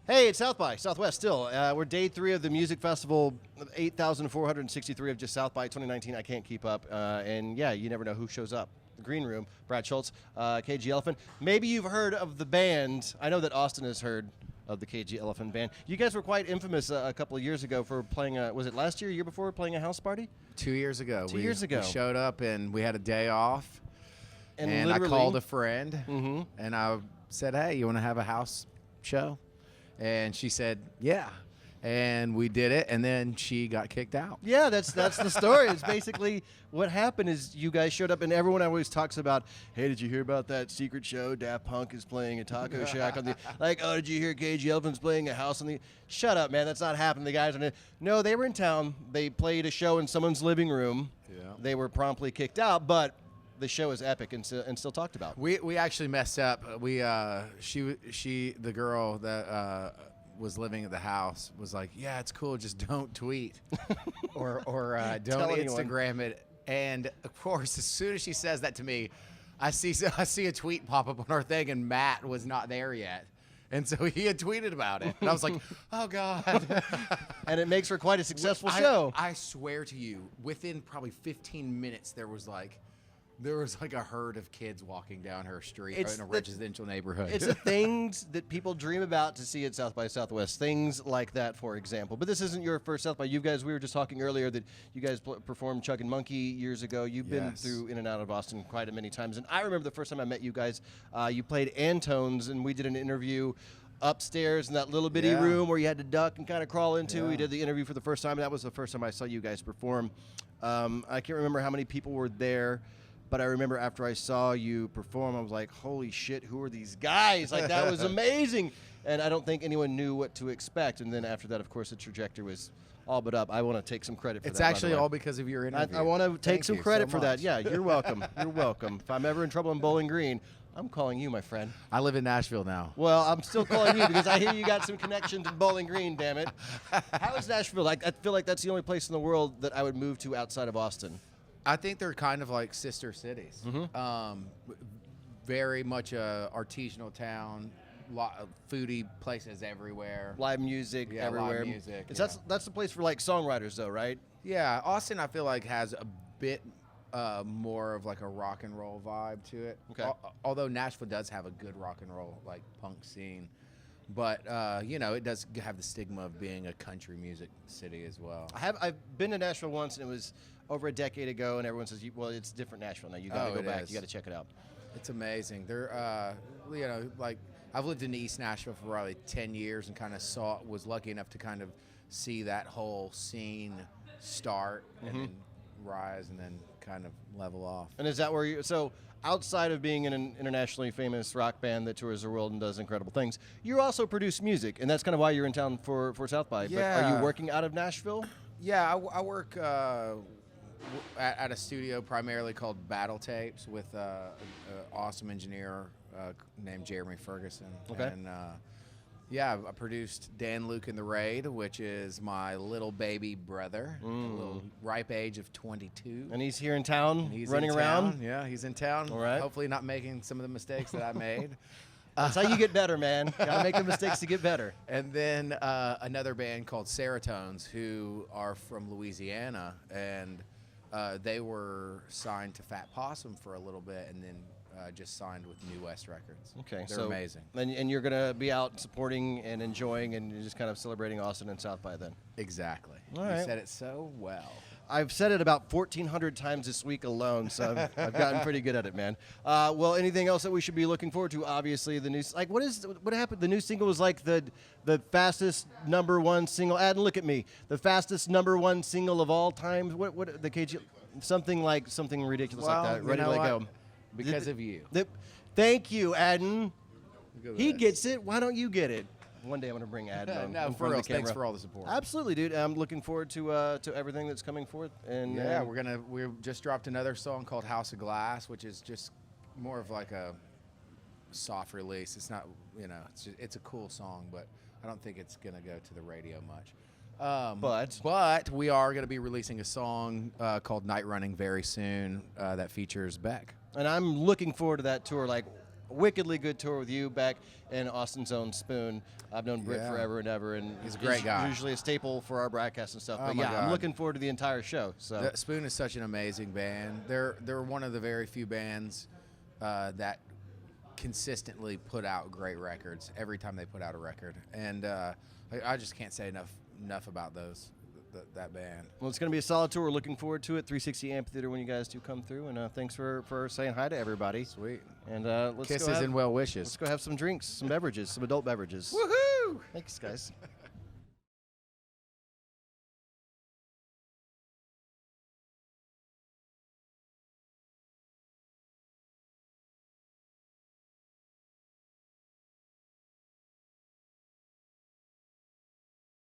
Hey, it's South by Southwest still. We're day 3 of the music festival, 8,463 of just South by 2019. I can't keep up. And yeah, you never know who shows up. The Green Room, Brad Schultz, KG Elephant. Maybe you've heard of the band. I know that Austin has heard of the KG Elephant Band. You guys were quite infamous a couple of years ago for playing was it last year before, playing a house party? 2 years ago. 2 years ago. We showed up and we had a day off. And I literally called a friend and I said, hey, you want to have a house show? And she said, yeah. And we did it, and then she got kicked out. Yeah, that's the story. It's basically what happened is you guys showed up, and everyone always talks about, hey, did you hear about that secret show? Daft Punk is playing a taco shack on the, like, oh, did you hear KG Elephant's playing a house on the, shut up, man, that's not happening. The guys are, no, they were in town. They played a show in someone's living room. Yeah. They were promptly kicked out, but the show is epic and still talked about. We actually messed up. The girl that was living at the house was like, yeah, it's cool, just don't tweet or don't Instagram it. And of course, as soon as she says that to me, I see a tweet pop up on our thing, and Matt was not there yet. And so he had tweeted about it. And I was like, oh, God. And it makes for quite a successful show. I swear to you, within probably 15 minutes, there was like a herd of kids walking down her street in a residential neighborhood. It's the things that people dream about to see at South by Southwest. Things like that, for example. But this isn't your first South by. You guys, we were just talking earlier that you guys performed Chuck and Monkey years ago. You've been through in and out of Austin quite a many times. And I remember the first time I met you guys, you played Antones, and we did an interview upstairs in that little bitty room where you had to duck and kind of crawl into. We did the interview for the first time. That was the first time I saw you guys perform. I can't remember how many people were there, but I remember after I saw you perform, I was like, holy shit, who are these guys? Like, that was amazing. And I don't think anyone knew what to expect. And then after that, of course, the trajectory was all but up. I want to take some credit for that. It's actually all because of your interview. I want to take some credit for that. Yeah, you're welcome. You're welcome. If I'm ever in trouble in Bowling Green, I'm calling you, my friend. I live in Nashville now. Well, I'm still calling you because I hear you got some connections in Bowling Green, damn it. How is Nashville? Like, I feel like that's the only place in the world that I would move to outside of Austin. I think they're kind of like sister cities. Very much a artisanal town, lot of foodie places everywhere. Live music everywhere. Live music. That's the place for like songwriters, though, right? Yeah, Austin I feel like has a bit more of like a rock and roll vibe to it. Okay. Although Nashville does have a good rock and roll like punk scene. But, it does have the stigma of being a country music city as well. I've been to Nashville once, and it was over a decade ago, and everyone says, well, it's different Nashville now. You got to go back. You got to check it out. It's amazing. They're, like I've lived in East Nashville for probably 10 years and kind of was lucky enough to kind of see that whole scene start and then rise and then kind of level off. And is that where so outside of being an internationally famous rock band that tours the world and does incredible things, you also produce music, and that's kind of why you're in town for South by. Yeah. But are you working out of Nashville? Yeah, I work at a studio primarily called Battle Tapes with an awesome engineer named Jeremy Ferguson. Okay. And I produced Dan Luke and the Raid, which is my little baby brother, a little ripe age of 22. And he's here in town, running around? Yeah, he's in town. All right. Hopefully not making some of the mistakes that I made. That's how you get better, man. Gotta make the mistakes to get better. And then another band called Seratones, who are from Louisiana, and they were signed to Fat Possum for a little bit, and then just signed with New West Records. Okay, they're amazing. And you're gonna be out supporting and enjoying and just kind of celebrating Austin and South by then. Exactly. All you right. said it so well. I've said it about 1,400 times this week alone, so I've gotten pretty good at it, man. Well, anything else that we should be looking forward to? Obviously, the new what happened? The new single was like the fastest #1 single. Adam, look at me. The fastest #1 single of all time. What the KG? Something ridiculous like that. Ready to let go. Because of you. Thank you, Adam. He gets it. Why don't you get it? One day I'm going to bring Adam on. No, for real. Thanks for all the support. Absolutely, dude. I'm looking forward to everything that's coming forth. And we just dropped another song called House of Glass, which is just more of like a soft release. It's not, it's a cool song, but I don't think it's going to go to the radio much. But we are going to be releasing a song called Night Running very soon that features Beck. And I'm looking forward to that tour like wickedly good tour with you back in Austin's own Spoon. I've known Britt forever and ever, and he's a great guy. Usually a staple for our broadcast and stuff. Oh but my yeah, God. I'm looking forward to the entire show. So Spoon is such an amazing band. They're one of the very few bands that consistently put out great records every time they put out a record, and I just can't say enough about that band. Well, it's going to be a solid tour. We're looking forward to it. 360 Amphitheater when you guys do come through, and thanks for saying hi to everybody. Sweet. And let's kisses and well wishes. Let's go have some drinks, some beverages, some adult beverages. Woohoo! Thanks, guys.